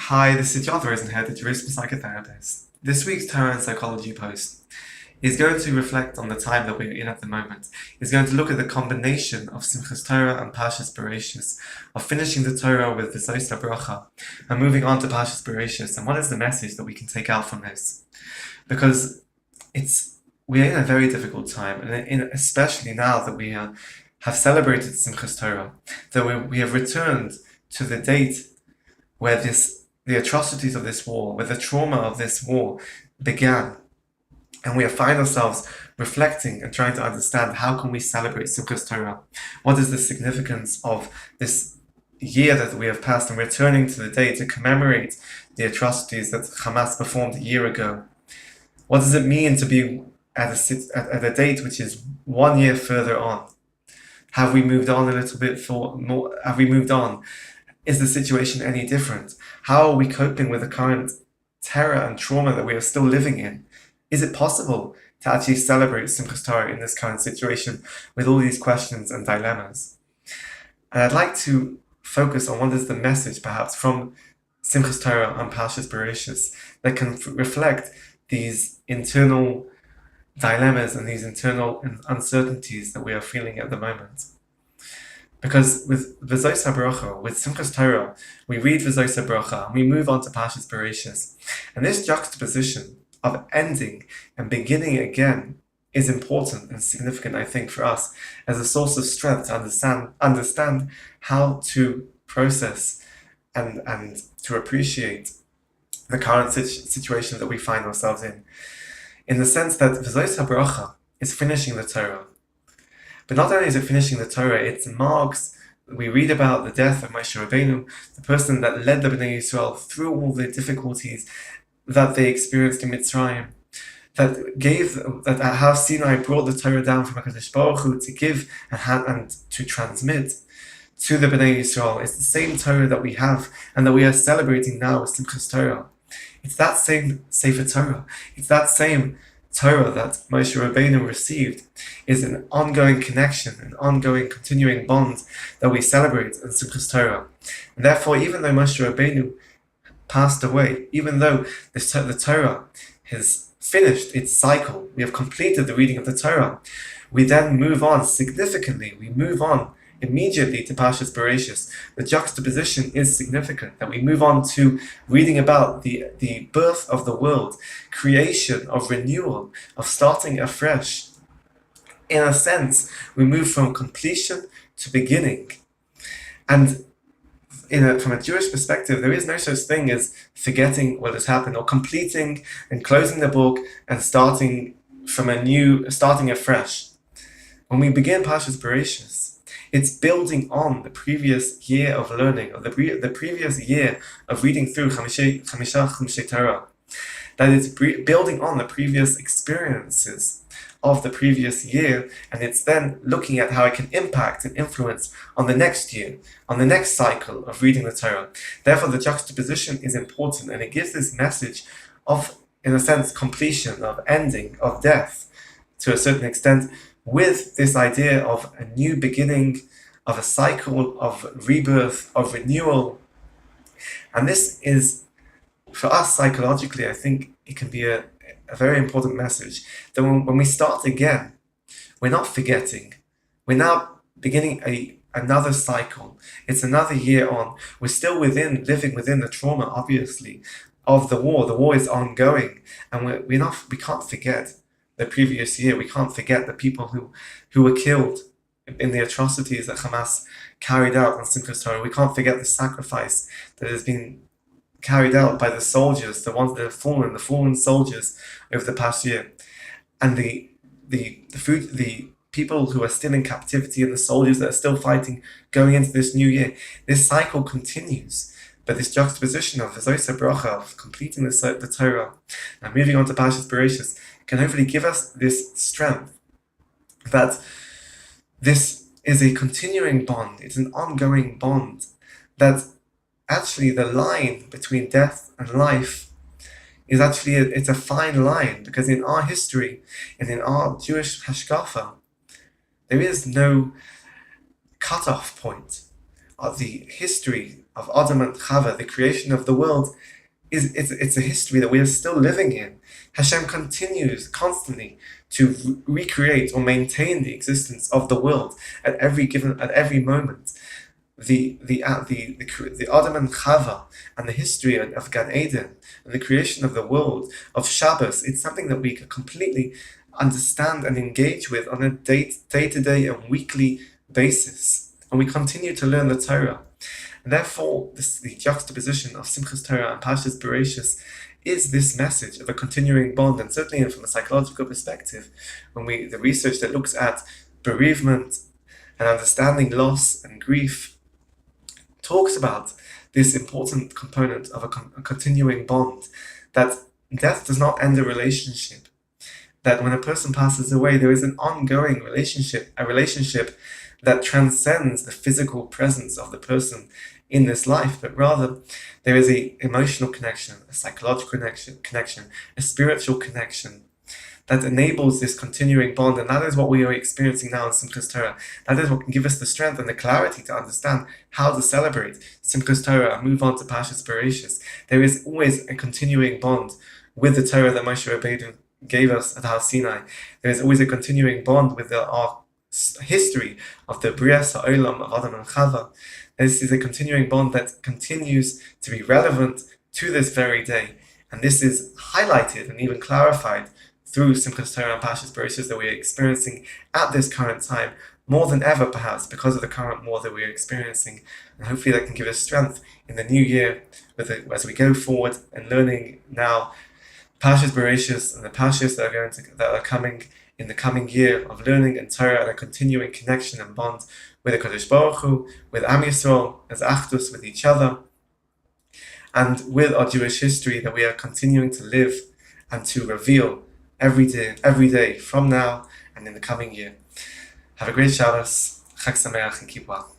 Hi, this is John Rosenhead, the Jerusalem psychotherapist. This week's Torah and Psychology post is going to reflect on the time that we're in at the moment. It's going to look at the combination of Simchat Torah and Parshas Bereishit, of finishing the Torah with the Zois Bracha and moving on to Parshas Bereishit. And what is the message that we can take out from this? Because we're in a very difficult time, and especially now that we have celebrated Simchat Torah, that we have returned to the date where the atrocities of this war, where the trauma of this war began. And we find ourselves reflecting and trying to understand, how can we celebrate Simchat Torah? What is the significance of this year that we have passed and returning to the day to commemorate the atrocities that Hamas performed a year ago? What does it mean to be at a date which is 1 year further on? Have we moved on a little bit more? Have we moved on? Is the situation any different? How are we coping with the current terror and trauma that we are still living in? Is it possible to actually celebrate Simchat Torah in this current situation with all these questions and dilemmas? And I'd like to focus on what is the message, perhaps, from Simchat Torah and Parshas Bereishit that can reflect these internal dilemmas and these internal uncertainties that we are feeling at the moment. Because with Zois Bracha, with Simchat Torah, we read Zois Bracha and we move on to Parshas Bereishit. And this juxtaposition of ending and beginning again is important and significant, I think, for us as a source of strength to understand how to process and to appreciate the current situation that we find ourselves in the sense that Zois Bracha is finishing the Torah. But not only is it finishing the Torah, it marks, we read about the death of Moshe Rabbeinu, the person that led the Bnei Yisrael through all the difficulties that they experienced in Mitzrayim, that how Sinai brought the Torah down from HaKadosh Baruch Hu to give and to transmit to the Bnei Yisrael. It's the same Torah that we have and that we are celebrating now with Simchat Torah. It's that same Sefer Torah. It's that same Torah that Moshe Rabbeinu received. Is an ongoing connection, an ongoing continuing bond that we celebrate in Simchat Torah. And therefore, even though Moshe Rabbeinu passed away, even though the Torah has finished its cycle, we have completed the reading of the Torah, we then move on significantly. We move on immediately to Parshas Bereishit. The juxtaposition is significant, that we move on to reading about the birth of the world, creation, of renewal, of starting afresh. In a sense, we move from completion to beginning. And from a Jewish perspective, there is no such thing as forgetting what has happened, or completing and closing the book and starting afresh. When we begin Parshas Bereishit, it's building on the previous year of learning, or the previous year of reading through Chamisha Torah. That it's building on the previous experiences of the previous year, and it's then looking at how it can impact and influence on the next year, on the next cycle of reading the Torah. Therefore, the juxtaposition is important, and it gives this message of, in a sense, completion, of ending, of death, to a certain extent, with this idea of a new beginning, of a cycle of rebirth, of renewal. And this is, for us psychologically, I think it can be a very important message, that when we start again, we're not forgetting. We're now beginning another cycle. It's another year on. We're still living within the trauma, obviously, of the war. The war is ongoing, and we can't forget the previous year. We can't forget the people who were killed in the atrocities that Hamas carried out on Simchat Torah. We can't forget the sacrifice that has been carried out by the soldiers, the ones that have fallen, the fallen soldiers over the past year, and the people who are still in captivity, and the soldiers that are still fighting going into this new year. This cycle continues, but this juxtaposition of Zois Bracha, of completing the Torah and moving on to Parshas Bereishit, can hopefully give us this strength, that this is a continuing bond, it's an ongoing bond, that actually the line between death and life is actually it's a fine line, because in our history and in our Jewish hashkafa, there is no cutoff point. The history of Adam and Chava, the creation of the world, it's a history that we are still living in. Hashem continues constantly to recreate or maintain the existence of the world at every moment. The Adam and Chava and the history of Gan Eden and the creation of the world, of Shabbos, it's something that we can completely understand and engage with on a day-to-day and weekly basis. And we continue to learn the Torah. And therefore, the juxtaposition of Simchas Torah and Parshas Bereishit is this message of a continuing bond, and certainly from a psychological perspective, the research that looks at bereavement and understanding loss and grief talks about this important component of a continuing bond, that death does not end a relationship, that when a person passes away, there is an ongoing relationship, a relationship that transcends the physical presence of the person in this life, but rather there is an emotional connection, a psychological connection, a spiritual connection that enables this continuing bond. And that is what we are experiencing now in Simchas Torah. That is what can give us the strength and the clarity to understand how to celebrate Simchas Torah and move on to Parshas Bereishit. There is always a continuing bond with the Torah that Moshe Rabbeinu gave us at Har Sinai. There is always a continuing bond with our history of the Brias HaOlam of Adam and Chava. This is a continuing bond that continues to be relevant to this very day. And this is highlighted and even clarified through Simchas Torah and Parshas Bereishit that we are experiencing at this current time, more than ever perhaps, because of the current war that we are experiencing. And hopefully that can give us strength in the new year as we go forward and learning now Parshas Bereishit and the Parshas that are coming in the coming year of learning and Torah and a continuing connection and bond with the Kodesh Baruch Hu, with Am Yisrael, as Achdus, with each other, and with our Jewish history that we are continuing to live and to reveal every day from now and in the coming year. Have a great Shabbos, Chag Sameach, and keep well.